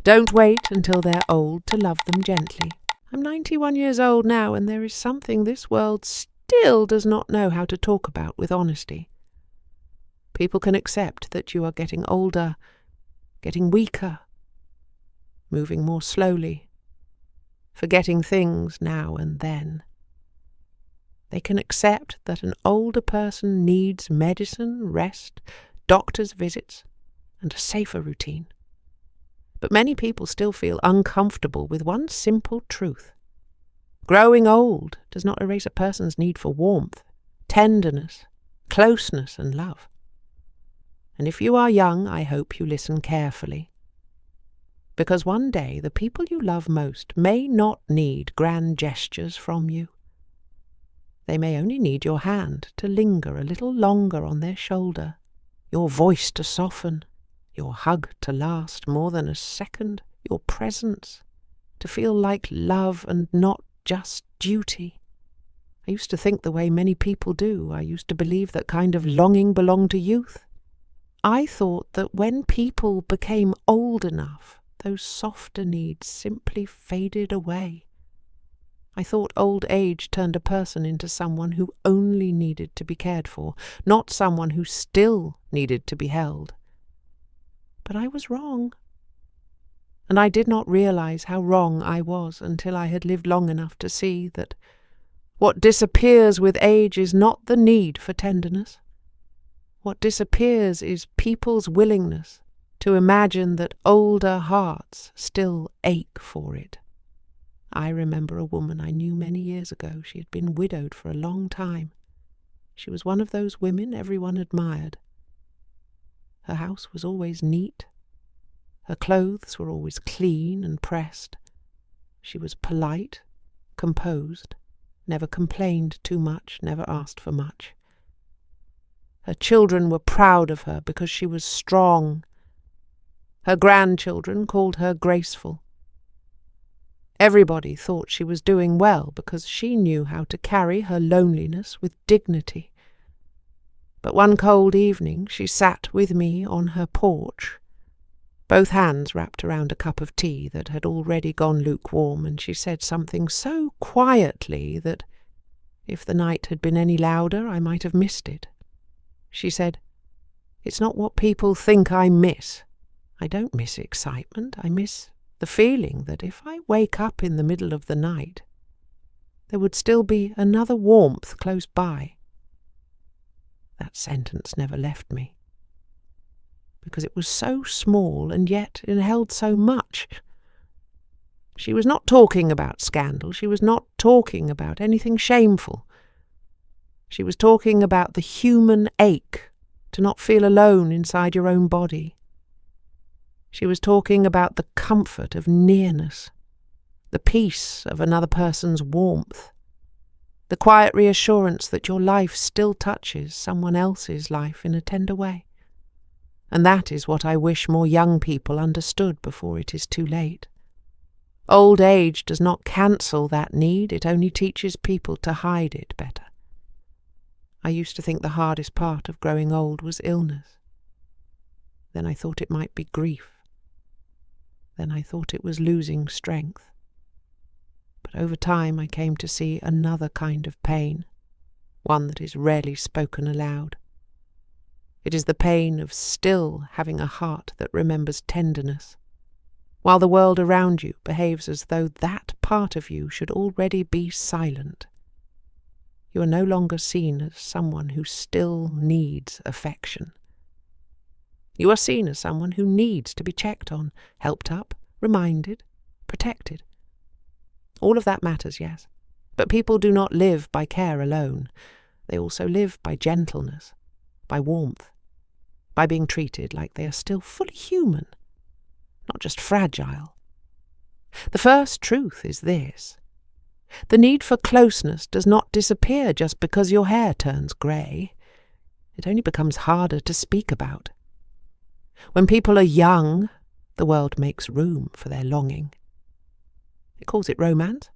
Don't wait until they're old to love them gently. I'm 91 years old now, and there is something this world still does not know how to talk about with honesty. People can accept that you are getting older, getting weaker, moving more slowly, forgetting things now and then. They can accept that an older person needs medicine, rest, doctor's visits, and a safer routine. But many people still feel uncomfortable with one simple truth. Growing old does not erase a person's need for warmth, tenderness, closeness, and love. And if you are young, I hope you listen carefully. Because one day the people you love most may not need grand gestures from you. They may only need your hand to linger a little longer on their shoulder, your voice to soften, your hug to last more than a second, your presence to feel like love and not just duty. I used to think the way many people do. I used to believe that kind of longing belonged to youth. I thought that when people became old enough, those softer needs simply faded away. I thought old age turned a person into someone who only needed to be cared for, not someone who still needed to be held. But I was wrong. And I did not realize how wrong I was until I had lived long enough to see that what disappears with age is not the need for tenderness. What disappears is people's willingness to imagine that older hearts still ache for it. I remember a woman I knew many years ago. She had been widowed for a long time. She was one of those women everyone admired. Her house was always neat. Her clothes were always clean and pressed. She was polite, composed, never complained too much, never asked for much. Her children were proud of her because she was strong. Her grandchildren called her graceful. Everybody thought she was doing well because she knew how to carry her loneliness with dignity. But one cold evening she sat with me on her porch, both hands wrapped around a cup of tea that had already gone lukewarm, and she said something so quietly that, if the night had been any louder, I might have missed it. She said, "It's not what people think I miss. I don't miss excitement. I miss the feeling that if I wake up in the middle of the night, there would still be another warmth close by." That sentence never left me, because it was so small and yet it held so much. She was not talking about scandal. She was not talking about anything shameful. She was talking about the human ache to not feel alone inside your own body. She was talking about the comfort of nearness, the peace of another person's warmth, the quiet reassurance that your life still touches someone else's life in a tender way. And that is what I wish more young people understood before it is too late. Old age does not cancel that need, it only teaches people to hide it better. I used to think the hardest part of growing old was illness. Then I thought it might be grief. Then I thought it was losing strength. But over time I came to see another kind of pain, one that is rarely spoken aloud. It is the pain of still having a heart that remembers tenderness, while the world around you behaves as though that part of you should already be silent. You are no longer seen as someone who still needs affection. You are seen as someone who needs to be checked on, helped up, reminded, protected. All of that matters, yes, but people do not live by care alone. They also live by gentleness, by warmth, by being treated like they are still fully human, not just fragile. The first truth is this: the need for closeness does not disappear just because your hair turns grey. It only becomes harder to speak about. When people are young, the world makes room for their longing. It calls it romance,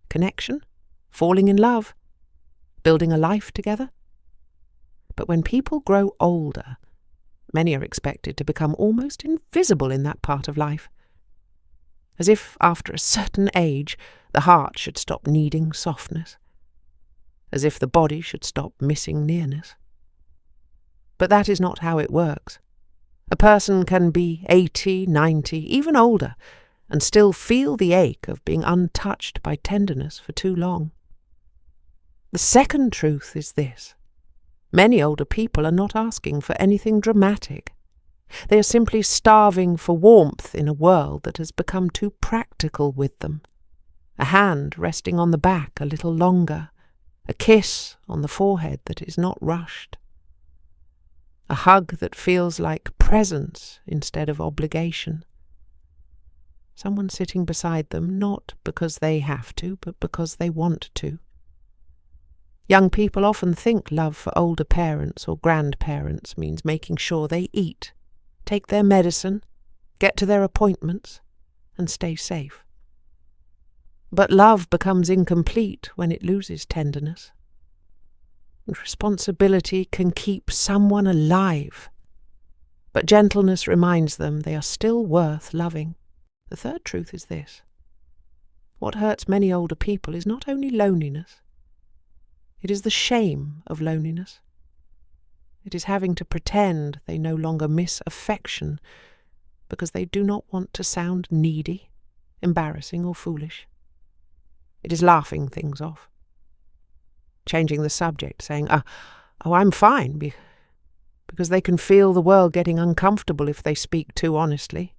connection, falling in love, building a life together. But when people grow older, many are expected to become almost invisible in that part of life. as if after a certain age the heart should stop needing softness, as if the body should stop missing nearness. But that is not how it works. A person can be 80, 90, even older, and still feel the ache of being untouched by tenderness for too long. The second truth is this: many older people are not asking for anything dramatic. They are simply starving for warmth in a world that has become too practical with them. A hand resting on the back a little longer, a kiss on the forehead that is not rushed, a hug that feels like presence instead of obligation. Someone sitting beside them, not because they have to, but because they want to. Young people often think love for older parents or grandparents means making sure they eat, take their medicine, get to their appointments, and stay safe. But love becomes incomplete when it loses tenderness. And responsibility can keep someone alive, but gentleness reminds them they are still worth loving. The third truth is this: what hurts many older people is not only loneliness, it is the shame of loneliness. It is having to pretend they no longer miss affection because they do not want to sound needy, embarrassing, or foolish. It is laughing things off, changing the subject, saying, oh, I'm fine, because they can feel the world getting uncomfortable if they speak too honestly.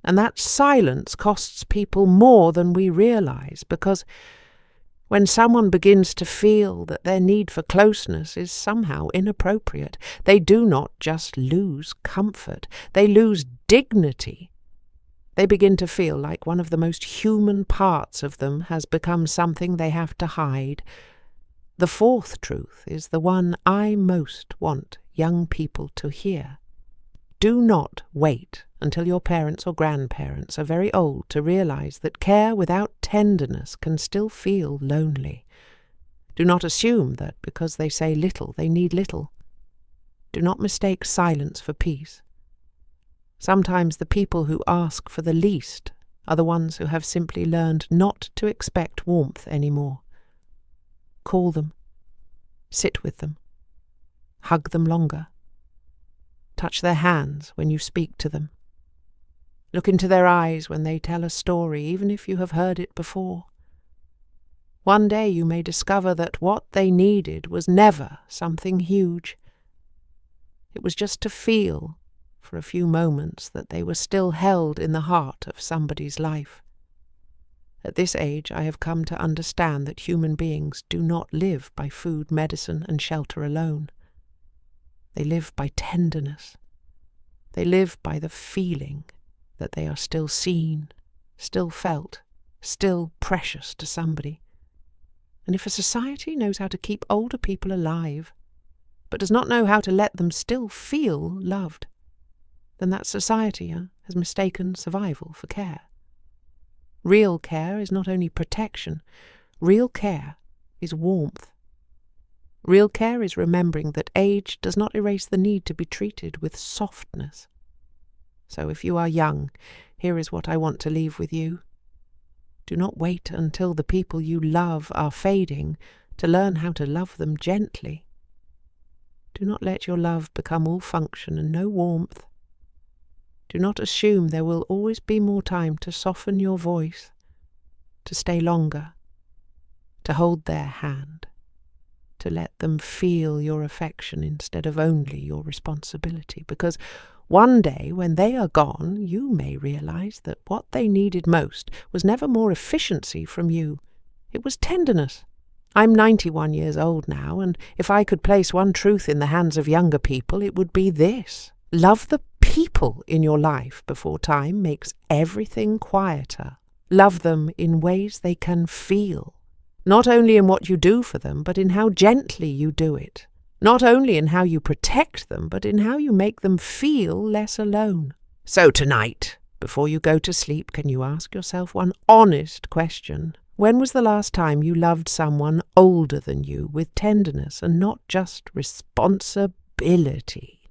And that silence costs people more than we realize, because when someone begins to feel that their need for closeness is somehow inappropriate, they do not just lose comfort, they lose dignity. They begin to feel like one of the most human parts of them has become something they have to hide. The fourth truth is the one I most want young people to hear. Do not wait until your parents or grandparents are very old to realize that care without tenderness can still feel lonely. Do not assume that because they say little, they need little. Do not mistake silence for peace. Sometimes the people who ask for the least are the ones who have simply learned not to expect warmth anymore. Call them, sit with them, hug them longer. Touch their hands when you speak to them. Look into their eyes when they tell a story, even if you have heard it before. One day you may discover that what they needed was never something huge. It was just to feel, for a few moments, that they were still held in the heart of somebody's life. At this age I have come to understand that human beings do not live by food, medicine, and shelter alone. They live by tenderness. They live by the feeling that they are still seen, still felt, still precious to somebody. And if a society knows how to keep older people alive, but does not know how to let them still feel loved, then that society has mistaken survival for care. Real care is not only protection, real care is warmth. Real care is remembering that age does not erase the need to be treated with softness. So if you are young, here is what I want to leave with you. Do not wait until the people you love are fading to learn how to love them gently. Do not let your love become all function and no warmth. Do not assume there will always be more time to soften your voice, to stay longer, to hold their hand, to let them feel your affection instead of only your responsibility, because one day when they are gone, you may realize that what they needed most was never more efficiency from you. It was tenderness. I'm 91 years old now, and if I could place one truth in the hands of younger people, it would be this: love the people in your life before time makes everything quieter. Love them in ways they can feel, not only in what you do for them, but in how gently you do it. Not only in how you protect them, but in how you make them feel less alone. So tonight, before you go to sleep, can you ask yourself one honest question? When was the last time you loved someone older than you with tenderness and not just responsibility?